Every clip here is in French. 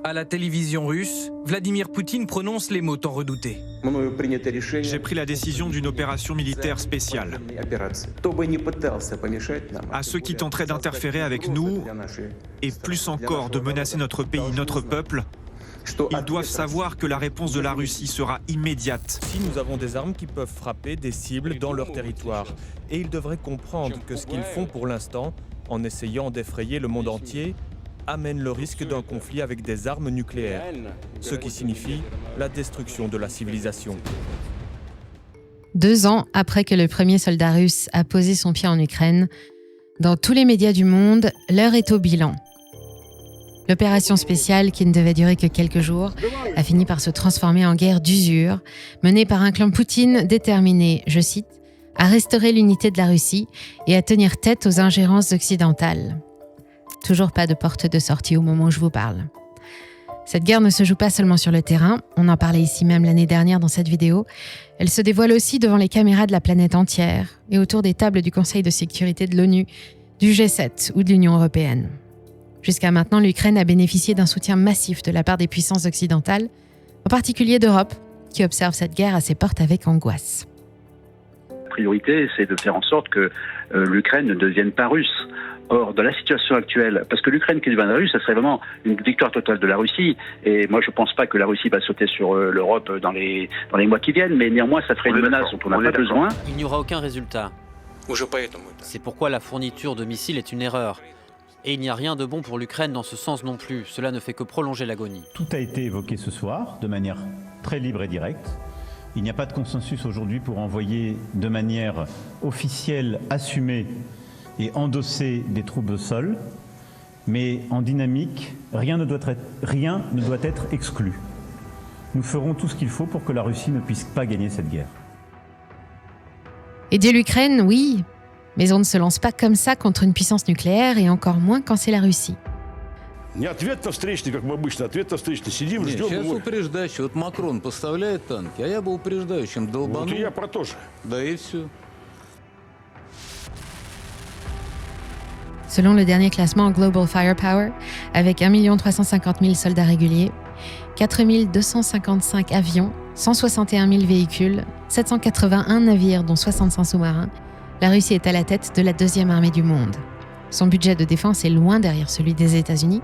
À la télévision russe, Vladimir Poutine prononce les mots tant redoutés. J'ai pris la décision d'une opération militaire spéciale. À ceux qui tenteraient d'interférer avec nous, et plus encore de menacer notre pays, notre peuple, ils doivent savoir que la réponse de la Russie sera immédiate. Si nous avons des armes qui peuvent frapper des cibles dans leur territoire, et ils devraient comprendre que ce qu'ils font pour l'instant, en essayant d'effrayer le monde entier, amène le risque d'un conflit avec des armes nucléaires, ce qui signifie la destruction de la civilisation. 2 ans après que le premier soldat russe a posé son pied en Ukraine, dans tous les médias du monde, l'heure est au bilan. L'opération spéciale, qui ne devait durer que quelques jours, a fini par se transformer en guerre d'usure, menée par un clan Poutine déterminé, je cite, à restaurer l'unité de la Russie et à tenir tête aux ingérences occidentales. Toujours pas de porte de sortie au moment où je vous parle. Cette guerre ne se joue pas seulement sur le terrain, on en parlait ici même l'année dernière dans cette vidéo, elle se dévoile aussi devant les caméras de la planète entière et autour des tables du Conseil de sécurité de l'ONU, du G7 ou de l'Union européenne. Jusqu'à maintenant, l'Ukraine a bénéficié d'un soutien massif de la part des puissances occidentales, en particulier d'Europe, qui observe cette guerre à ses portes avec angoisse. La priorité, c'est de faire en sorte que l'Ukraine ne devienne pas russe. Or, dans la situation actuelle, parce que l'Ukraine qui deviendrait russe, ça serait vraiment une victoire totale de la Russie. Et moi, je ne pense pas que la Russie va sauter sur l'Europe dans les mois qui viennent, mais néanmoins, ça ferait une menace dont on n'a pas besoin. Il n'y aura aucun résultat. C'est pourquoi la fourniture de missiles est une erreur. Et il n'y a rien de bon pour l'Ukraine dans ce sens non plus. Cela ne fait que prolonger l'agonie. Tout a été évoqué ce soir, de manière très libre et directe. Il n'y a pas de consensus aujourd'hui pour envoyer de manière officielle, assumée et endosser des troupes au sol. Mais en dynamique, rien ne doit être exclu. Nous ferons tout ce qu'il faut pour que la Russie ne puisse pas gagner cette guerre. Aider l'Ukraine, oui. Mais on ne se lance pas comme ça contre une puissance nucléaire et encore moins quand c'est la Russie. Ответ-то встречный, как обычно, ответ-то встречный. Сидим, ждем. Сейчас упреждающий. Вот Макрон поставляет танки, а я бы упреждающим долбанул. Вот и я про то же. Да и все. Selon le dernier classement Global Firepower, avec 1 350 000 soldats réguliers, 4 255 avions, 161 000 véhicules, 781 navires dont 65 sous-marins, la Russie est à la tête de la deuxième armée du monde. Son budget de défense est loin derrière celui des États-Unis,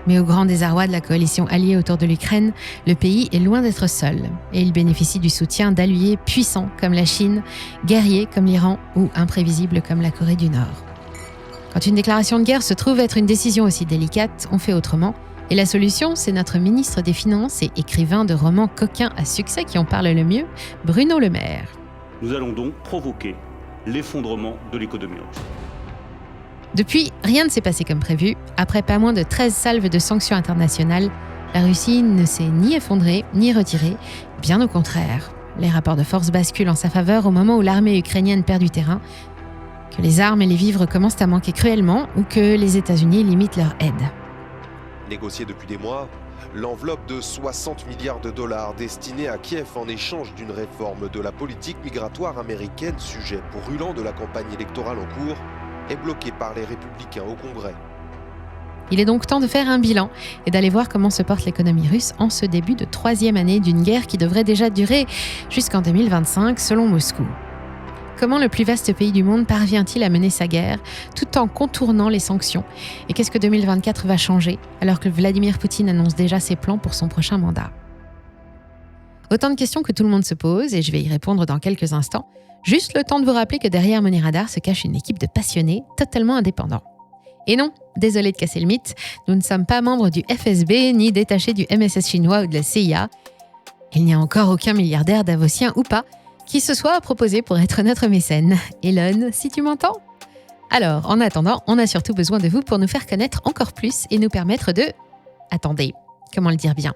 mais au grand désarroi de la coalition alliée autour de l'Ukraine, le pays est loin d'être seul et il bénéficie du soutien d'alliés puissants comme la Chine, guerriers comme l'Iran ou imprévisibles comme la Corée du Nord. Quand une déclaration de guerre se trouve être une décision aussi délicate, on fait autrement. Et la solution, c'est notre ministre des Finances et écrivain de romans coquins à succès qui en parle le mieux, Bruno Le Maire. Nous allons donc provoquer l'effondrement de l'économie russe. Depuis, rien ne s'est passé comme prévu. Après pas moins de 13 salves de sanctions internationales, la Russie ne s'est ni effondrée ni retirée. Bien au contraire. Les rapports de force basculent en sa faveur au moment où l'armée ukrainienne perd du terrain, que les armes et les vivres commencent à manquer cruellement ou que les États-Unis limitent leur aide. Négociée depuis des mois, l'enveloppe de 60 milliards de dollars destinée à Kiev en échange d'une réforme de la politique migratoire américaine, sujet brûlant de la campagne électorale en cours, est bloquée par les républicains au Congrès. Il est donc temps de faire un bilan et d'aller voir comment se porte l'économie russe en ce début de 3e année d'une guerre qui devrait déjà durer jusqu'en 2025 selon Moscou. Comment le plus vaste pays du monde parvient-il à mener sa guerre tout en contournant les sanctions? Et qu'est-ce que 2024 va changer alors que Vladimir Poutine annonce déjà ses plans pour son prochain mandat? Autant de questions que tout le monde se pose et je vais y répondre dans quelques instants. Juste le temps de vous rappeler que derrière Money Radar se cache une équipe de passionnés totalement indépendants. Et non, désolé de casser le mythe, nous ne sommes pas membres du FSB ni détachés du MSS chinois ou de la CIA. Il n'y a encore aucun milliardaire davosien ou pas qui se soit proposé pour être notre mécène. Elon, si tu m'entends? Alors, en attendant, on a surtout besoin de vous pour nous faire connaître encore plus et nous permettre de... Attendez, comment le dire bien?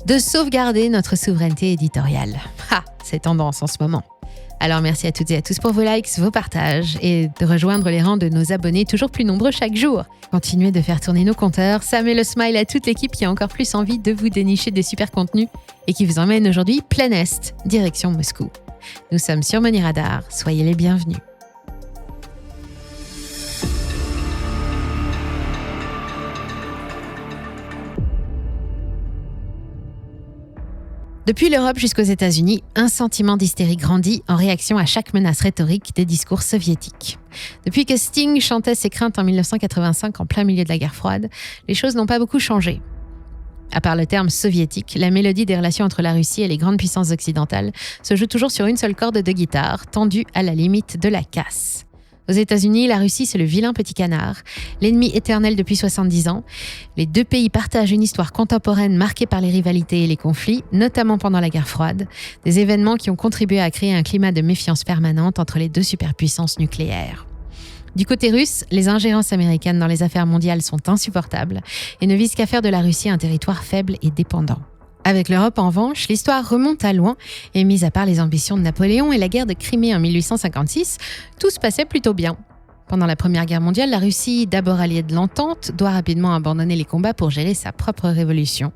De sauvegarder notre souveraineté éditoriale. Ah, c'est tendance en ce moment. Alors merci à toutes et à tous pour vos likes, vos partages et de rejoindre les rangs de nos abonnés toujours plus nombreux chaque jour. Continuez de faire tourner nos compteurs, ça met le smile à toute l'équipe qui a encore plus envie de vous dénicher des super contenus et qui vous emmène aujourd'hui plein est, direction Moscou. Nous sommes sur Money Radar, soyez les bienvenus. Depuis l'Europe jusqu'aux États-Unis, un sentiment d'hystérie grandit en réaction à chaque menace rhétorique des discours soviétiques. Depuis que Sting chantait ses craintes en 1985 en plein milieu de la guerre froide, les choses n'ont pas beaucoup changé. À part le terme soviétique, la mélodie des relations entre la Russie et les grandes puissances occidentales se joue toujours sur une seule corde de guitare, tendue à la limite de la casse. Aux États-Unis, la Russie, c'est le vilain petit canard, l'ennemi éternel depuis 70 ans. Les deux pays partagent une histoire contemporaine marquée par les rivalités et les conflits, notamment pendant la guerre froide, des événements qui ont contribué à créer un climat de méfiance permanente entre les deux superpuissances nucléaires. Du côté russe, les ingérences américaines dans les affaires mondiales sont insupportables et ne visent qu'à faire de la Russie un territoire faible et dépendant. Avec l'Europe, en revanche, l'histoire remonte à loin et mis à part les ambitions de Napoléon et la guerre de Crimée en 1856, tout se passait plutôt bien. Pendant la Première Guerre mondiale, la Russie, d'abord alliée de l'Entente, doit rapidement abandonner les combats pour gérer sa propre révolution.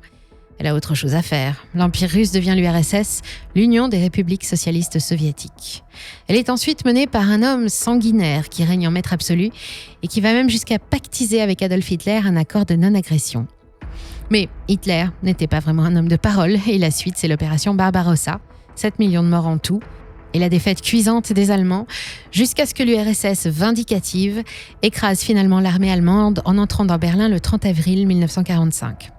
Elle a autre chose à faire. L'Empire russe devient l'URSS, l'Union des républiques socialistes soviétiques. Elle est ensuite menée par un homme sanguinaire qui règne en maître absolu et qui va même jusqu'à pactiser avec Adolf Hitler un accord de non-agression. Mais Hitler n'était pas vraiment un homme de parole et la suite, c'est l'opération Barbarossa, 7 millions de morts en tout, et la défaite cuisante des Allemands, jusqu'à ce que l'URSS vindicative écrase finalement l'armée allemande en entrant dans Berlin le 30 avril 1945.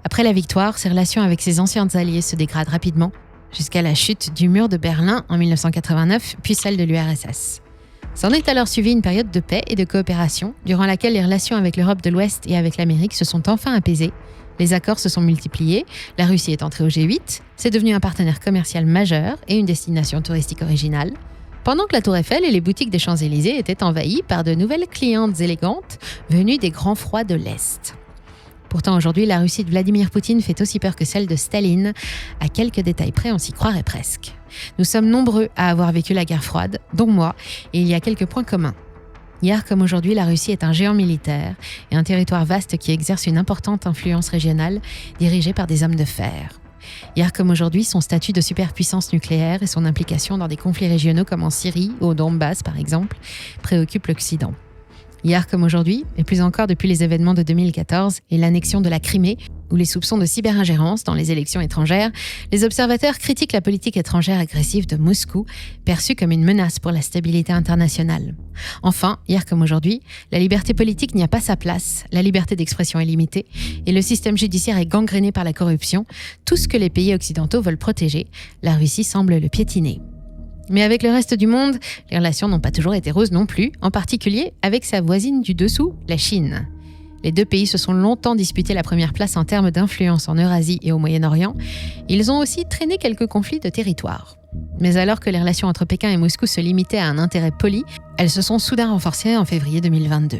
Après la victoire, ses relations avec ses anciens alliés se dégradent rapidement, jusqu'à la chute du mur de Berlin en 1989, puis celle de l'URSS. S'en est alors suivie une période de paix et de coopération, durant laquelle les relations avec l'Europe de l'Ouest et avec l'Amérique se sont enfin apaisées. Les accords se sont multipliés, la Russie est entrée au G8, c'est devenu un partenaire commercial majeur et une destination touristique originale, pendant que la Tour Eiffel et les boutiques des Champs-Élysées étaient envahies par de nouvelles clientes élégantes venues des grands froids de l'Est. Pourtant, aujourd'hui, la Russie de Vladimir Poutine fait aussi peur que celle de Staline. À quelques détails près, on s'y croirait presque. Nous sommes nombreux à avoir vécu la guerre froide, dont moi, et il y a quelques points communs. Hier comme aujourd'hui, la Russie est un géant militaire et un territoire vaste qui exerce une importante influence régionale, dirigé par des hommes de fer. Hier comme aujourd'hui, son statut de superpuissance nucléaire et son implication dans des conflits régionaux comme en Syrie ou au Donbass par exemple, préoccupent l'Occident. Hier comme aujourd'hui, et plus encore depuis les événements de 2014 et l'annexion de la Crimée, ou les soupçons de cyber-ingérence dans les élections étrangères, les observateurs critiquent la politique étrangère agressive de Moscou, perçue comme une menace pour la stabilité internationale. Enfin, hier comme aujourd'hui, la liberté politique n'y a pas sa place, la liberté d'expression est limitée, et le système judiciaire est gangréné par la corruption. Tout ce que les pays occidentaux veulent protéger, la Russie semble le piétiner. Mais avec le reste du monde, les relations n'ont pas toujours été roses non plus, en particulier avec sa voisine du dessous, la Chine. Les deux pays se sont longtemps disputés la première place en termes d'influence en Eurasie et au Moyen-Orient. Ils ont aussi traîné quelques conflits de territoire. Mais alors que les relations entre Pékin et Moscou se limitaient à un intérêt poli, elles se sont soudain renforcées en février 2022.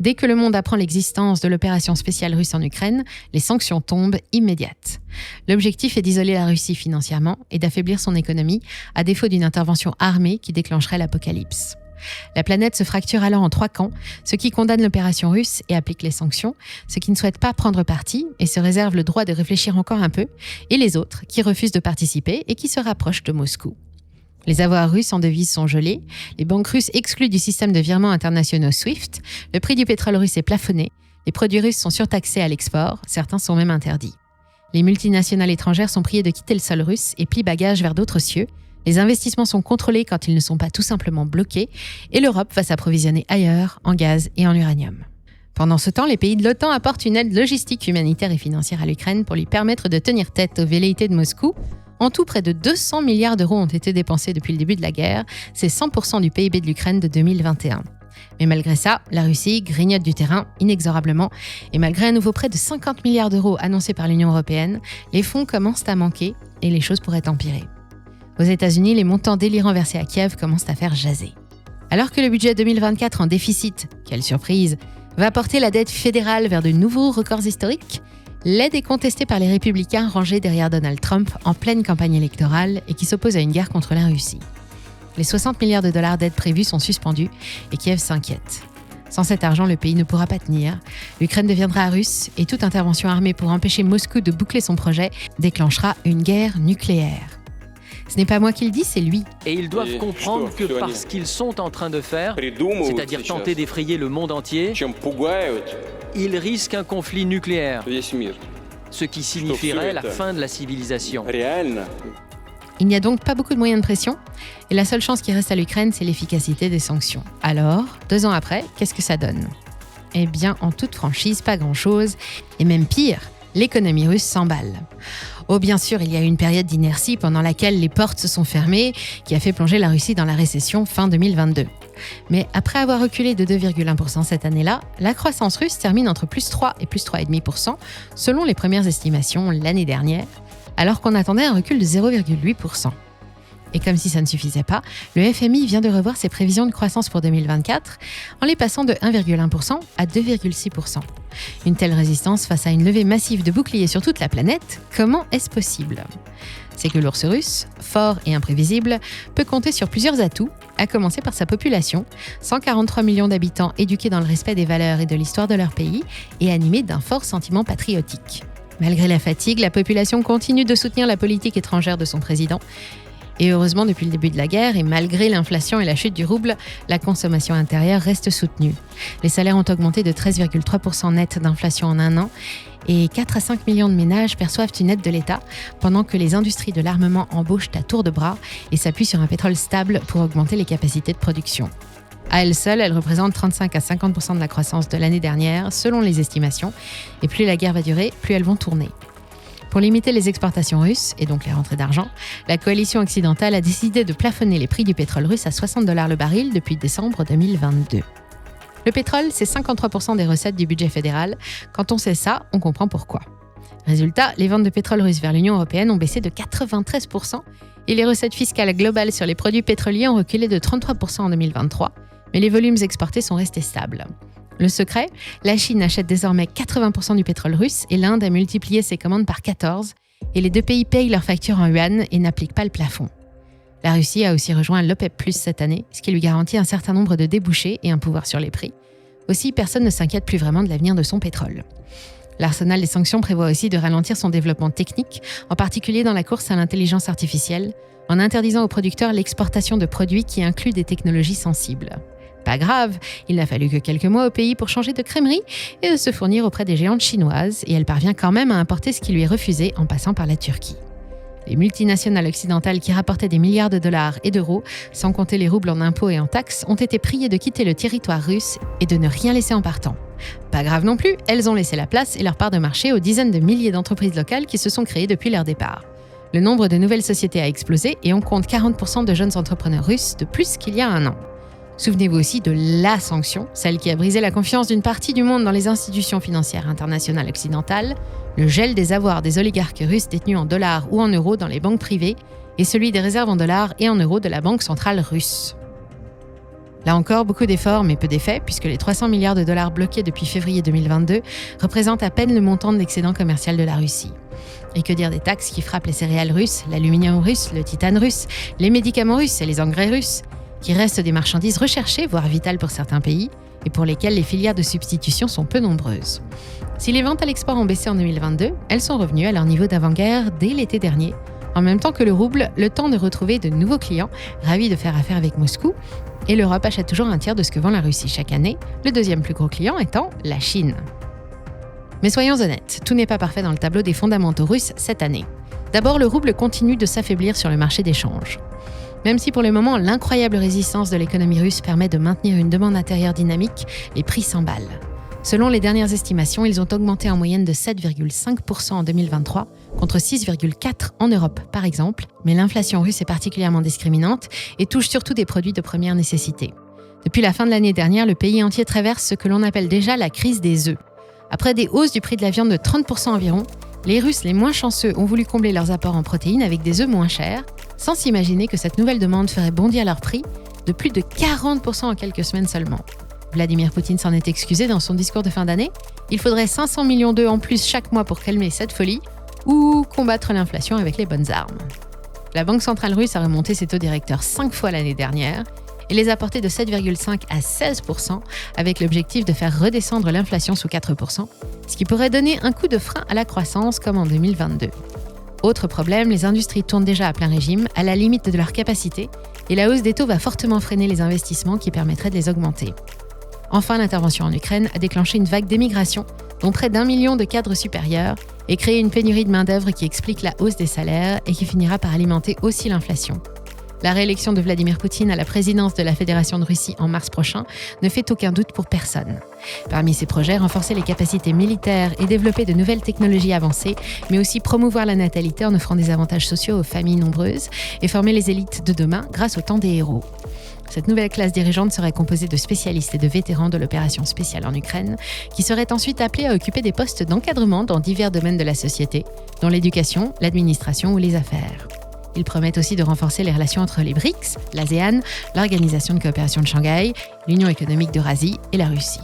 Dès que le monde apprend l'existence de l'opération spéciale russe en Ukraine, les sanctions tombent immédiates. L'objectif est d'isoler la Russie financièrement et d'affaiblir son économie, à défaut d'une intervention armée qui déclencherait l'apocalypse. La planète se fracture alors en 3 camps, ceux qui condamnent l'opération russe et appliquent les sanctions, ceux qui ne souhaitent pas prendre parti et se réservent le droit de réfléchir encore un peu, et les autres qui refusent de participer et qui se rapprochent de Moscou. Les avoirs russes en devises sont gelés, les banques russes exclues du système de virements internationaux SWIFT, le prix du pétrole russe est plafonné, les produits russes sont surtaxés à l'export, certains sont même interdits. Les multinationales étrangères sont priées de quitter le sol russe et plient bagages vers d'autres cieux, les investissements sont contrôlés quand ils ne sont pas tout simplement bloqués, et l'Europe va s'approvisionner ailleurs, en gaz et en uranium. Pendant ce temps, les pays de l'OTAN apportent une aide logistique, humanitaire et financière à l'Ukraine pour lui permettre de tenir tête aux velléités de Moscou. En tout, près de 200 milliards d'euros ont été dépensés depuis le début de la guerre. C'est 100% du PIB de l'Ukraine de 2021. Mais malgré ça, la Russie grignote du terrain inexorablement. Et malgré un nouveau prêt de 50 milliards d'euros annoncé par l'Union européenne, les fonds commencent à manquer et les choses pourraient empirer. Aux États-Unis, les montants délirants versés à Kiev commencent à faire jaser. Alors que le budget 2024 en déficit, quelle surprise, va porter la dette fédérale vers de nouveaux records historiques, l'aide est contestée par les républicains rangés derrière Donald Trump en pleine campagne électorale et qui s'opposent à une guerre contre la Russie. Les 60 milliards de dollars d'aide prévus sont suspendus et Kiev s'inquiète. Sans cet argent, le pays ne pourra pas tenir. L'Ukraine deviendra russe et toute intervention armée pour empêcher Moscou de boucler son projet déclenchera une guerre nucléaire. Ce n'est pas moi qui le dis, c'est lui. Et ils doivent comprendre que parce qu'ils sont en train de faire, c'est-à-dire tenter d'effrayer le monde entier, ils risquent un conflit nucléaire, ce qui signifierait la fin de la civilisation. Il n'y a donc pas beaucoup de moyens de pression, et la seule chance qui reste à l'Ukraine, c'est l'efficacité des sanctions. Alors, 2 ans après, qu'est-ce que ça donne ? Eh bien, en toute franchise, pas grand-chose, et même pire, l'économie russe s'emballe. Oh, bien sûr, il y a eu une période d'inertie pendant laquelle les portes se sont fermées, qui a fait plonger la Russie dans la récession fin 2022. Mais après avoir reculé de 2,1% cette année-là, la croissance russe termine entre plus 3 et plus 3,5%, selon les premières estimations l'année dernière, alors qu'on attendait un recul de 0,8%. Et comme si ça ne suffisait pas, le FMI vient de revoir ses prévisions de croissance pour 2024 en les passant de 1,1% à 2,6%. Une telle résistance face à une levée massive de boucliers sur toute la planète, comment est-ce possible ? C'est que l'ours russe, fort et imprévisible, peut compter sur plusieurs atouts, à commencer par sa population, 143 millions d'habitants éduqués dans le respect des valeurs et de l'histoire de leur pays et animés d'un fort sentiment patriotique. Malgré la fatigue, la population continue de soutenir la politique étrangère de son président. Et heureusement, depuis le début de la guerre, et malgré l'inflation et la chute du rouble, la consommation intérieure reste soutenue. Les salaires ont augmenté de 13,3% net d'inflation en 1 an, et 4 à 5 millions de ménages perçoivent une aide de l'État, pendant que les industries de l'armement embauchent à tour de bras et s'appuient sur un pétrole stable pour augmenter les capacités de production. À elle seule, elle représente 35 à 50% de la croissance de l'année dernière, selon les estimations, et plus la guerre va durer, plus elles vont tourner. Pour limiter les exportations russes, et donc les rentrées d'argent, la coalition occidentale a décidé de plafonner les prix du pétrole russe à $60 le baril depuis décembre 2022. Le pétrole, c'est 53% des recettes du budget fédéral. Quand on sait ça, on comprend pourquoi. Résultat, les ventes de pétrole russe vers l'Union européenne ont baissé de 93%, et les recettes fiscales globales sur les produits pétroliers ont reculé de 33% en 2023, mais les volumes exportés sont restés stables. Le secret, la Chine achète désormais 80% du pétrole russe et l'Inde a multiplié ses commandes par 14, et les 2 pays payent leurs factures en yuan et n'appliquent pas le plafond. La Russie a aussi rejoint l'OPEP+ cette année, ce qui lui garantit un certain nombre de débouchés et un pouvoir sur les prix. Aussi, personne ne s'inquiète plus vraiment de l'avenir de son pétrole. L'arsenal des sanctions prévoit aussi de ralentir son développement technique, en particulier dans la course à l'intelligence artificielle, en interdisant aux producteurs l'exportation de produits qui incluent des technologies sensibles. Pas grave, il n'a fallu que quelques mois au pays pour changer de crèmerie et de se fournir auprès des géantes chinoises, et elle parvient quand même à importer ce qui lui est refusé en passant par la Turquie. Les multinationales occidentales qui rapportaient des milliards de dollars et d'euros, sans compter les roubles en impôts et en taxes, ont été priées de quitter le territoire russe et de ne rien laisser en partant. Pas grave non plus, elles ont laissé la place et leur part de marché aux dizaines de milliers d'entreprises locales qui se sont créées depuis leur départ. Le nombre de nouvelles sociétés a explosé et on compte 40% de jeunes entrepreneurs russes de plus qu'il y a 1 an. Souvenez-vous aussi de la sanction, celle qui a brisé la confiance d'une partie du monde dans les institutions financières internationales occidentales, le gel des avoirs des oligarques russes détenus en dollars ou en euros dans les banques privées et celui des réserves en dollars et en euros de la Banque centrale russe. Là encore, beaucoup d'efforts mais peu d'effets, puisque les 300 milliards de dollars bloqués depuis février 2022 représentent à peine le montant de l'excédent commercial de la Russie. Et que dire des taxes qui frappent les céréales russes, l'aluminium russe, le titane russe, les médicaments russes et les engrais russes, qui restent des marchandises recherchées, voire vitales pour certains pays, et pour lesquelles les filières de substitution sont peu nombreuses. Si les ventes à l'export ont baissé en 2022, elles sont revenues à leur niveau d'avant-guerre dès l'été dernier, en même temps que le rouble, le temps de retrouver de nouveaux clients, ravis de faire affaire avec Moscou, et l'Europe achète toujours un tiers de ce que vend la Russie chaque année, le 2e plus gros client étant la Chine. Mais soyons honnêtes, tout n'est pas parfait dans le tableau des fondamentaux russes cette année. D'abord, le rouble continue de s'affaiblir sur le marché des changes. Même si pour le moment, l'incroyable résistance de l'économie russe permet de maintenir une demande intérieure dynamique, les prix s'emballent. Selon les dernières estimations, ils ont augmenté en moyenne de 7,5% en 2023, contre 6,4% en Europe par exemple, mais l'inflation russe est particulièrement discriminante et touche surtout des produits de première nécessité. Depuis la fin de l'année dernière, le pays entier traverse ce que l'on appelle déjà la crise des œufs. Après des hausses du prix de la viande de 30% environ, les Russes les moins chanceux ont voulu combler leurs apports en protéines avec des œufs moins chers, sans s'imaginer que cette nouvelle demande ferait bondir leur prix de plus de 40% en quelques semaines seulement. Vladimir Poutine s'en est excusé dans son discours de fin d'année. Il faudrait 500 millions d'œufs en plus chaque mois pour calmer cette folie, ou combattre l'inflation avec les bonnes armes. La Banque centrale russe a remonté ses taux directeurs 5 fois l'année dernière, et les a portés de 7,5 à 16%, avec l'objectif de faire redescendre l'inflation sous 4%, ce qui pourrait donner un coup de frein à la croissance comme en 2022. Autre problème, les industries tournent déjà à plein régime, à la limite de leur capacité, et la hausse des taux va fortement freiner les investissements qui permettraient de les augmenter. Enfin, l'intervention en Ukraine a déclenché une vague d'émigration, dont près d'1 million de cadres supérieurs, et créé une pénurie de main-d'œuvre qui explique la hausse des salaires et qui finira par alimenter aussi l'inflation. La réélection de Vladimir Poutine à la présidence de la Fédération de Russie en mars prochain ne fait aucun doute pour personne. Parmi ses projets, renforcer les capacités militaires et développer de nouvelles technologies avancées, mais aussi promouvoir la natalité en offrant des avantages sociaux aux familles nombreuses et former les élites de demain grâce au temps des héros. Cette nouvelle classe dirigeante serait composée de spécialistes et de vétérans de l'opération spéciale en Ukraine, qui seraient ensuite appelés à occuper des postes d'encadrement dans divers domaines de la société, dont l'éducation, l'administration ou les affaires. Ils promettent aussi de renforcer les relations entre les BRICS, l'ASEAN, l'Organisation de coopération de Shanghai, l'Union économique d'Eurasie et la Russie.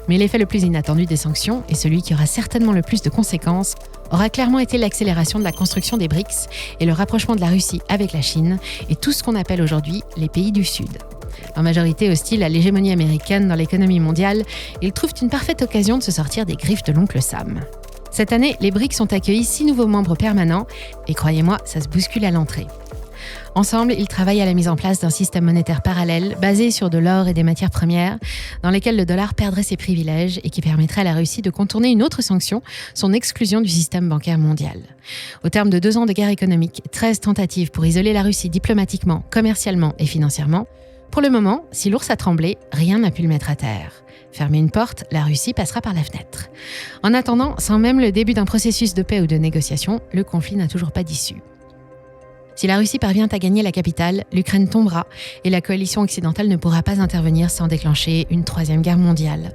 Mais l'effet le plus inattendu des sanctions, et celui qui aura certainement le plus de conséquences, aura clairement été l'accélération de la construction des BRICS et le rapprochement de la Russie avec la Chine et tout ce qu'on appelle aujourd'hui les pays du Sud. En majorité hostiles à l'hégémonie américaine dans l'économie mondiale, ils trouvent une parfaite occasion de se sortir des griffes de l'oncle Sam. Cette année, les BRICS ont accueilli 6 nouveaux membres permanents et croyez-moi, ça se bouscule à l'entrée. Ensemble, ils travaillent à la mise en place d'un système monétaire parallèle basé sur de l'or et des matières premières, dans lesquelles le dollar perdrait ses privilèges et qui permettrait à la Russie de contourner une autre sanction, son exclusion du système bancaire mondial. Au terme de 2 ans de guerre économique, 13 tentatives pour isoler la Russie diplomatiquement, commercialement et financièrement, pour le moment, si l'ours a tremblé, rien n'a pu le mettre à terre. Fermer une porte, la Russie passera par la fenêtre. En attendant, sans même le début d'un processus de paix ou de négociation, le conflit n'a toujours pas d'issue. Si la Russie parvient à gagner la capitale, l'Ukraine tombera et la coalition occidentale ne pourra pas intervenir sans déclencher une 3e guerre mondiale.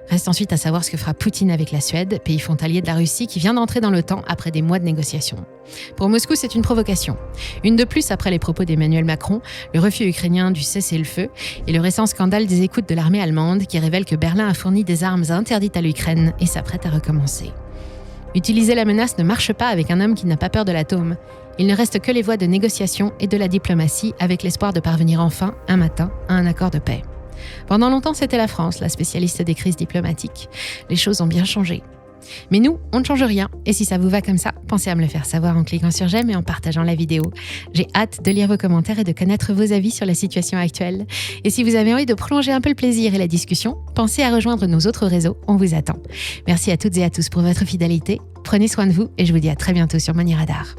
Reste ensuite à savoir ce que fera Poutine avec la Suède, pays frontalier de la Russie qui vient d'entrer dans l'OTAN après des mois de négociations. Pour Moscou, c'est une provocation. Une de plus après les propos d'Emmanuel Macron, le refus ukrainien du cessez-le-feu et le récent scandale des écoutes de l'armée allemande qui révèle que Berlin a fourni des armes interdites à l'Ukraine et s'apprête à recommencer. Utiliser la menace ne marche pas avec un homme qui n'a pas peur de l'atome. Il ne reste que les voies de négociation et de la diplomatie avec l'espoir de parvenir enfin, un matin, à un accord de paix. Pendant longtemps, c'était la France, la spécialiste des crises diplomatiques. Les choses ont bien changé. Mais nous, on ne change rien. Et si ça vous va comme ça, pensez à me le faire savoir en cliquant sur j'aime et en partageant la vidéo. J'ai hâte de lire vos commentaires et de connaître vos avis sur la situation actuelle. Et si vous avez envie de prolonger un peu le plaisir et la discussion, pensez à rejoindre nos autres réseaux, on vous attend. Merci à toutes et à tous pour votre fidélité. Prenez soin de vous et je vous dis à très bientôt sur Money Radar.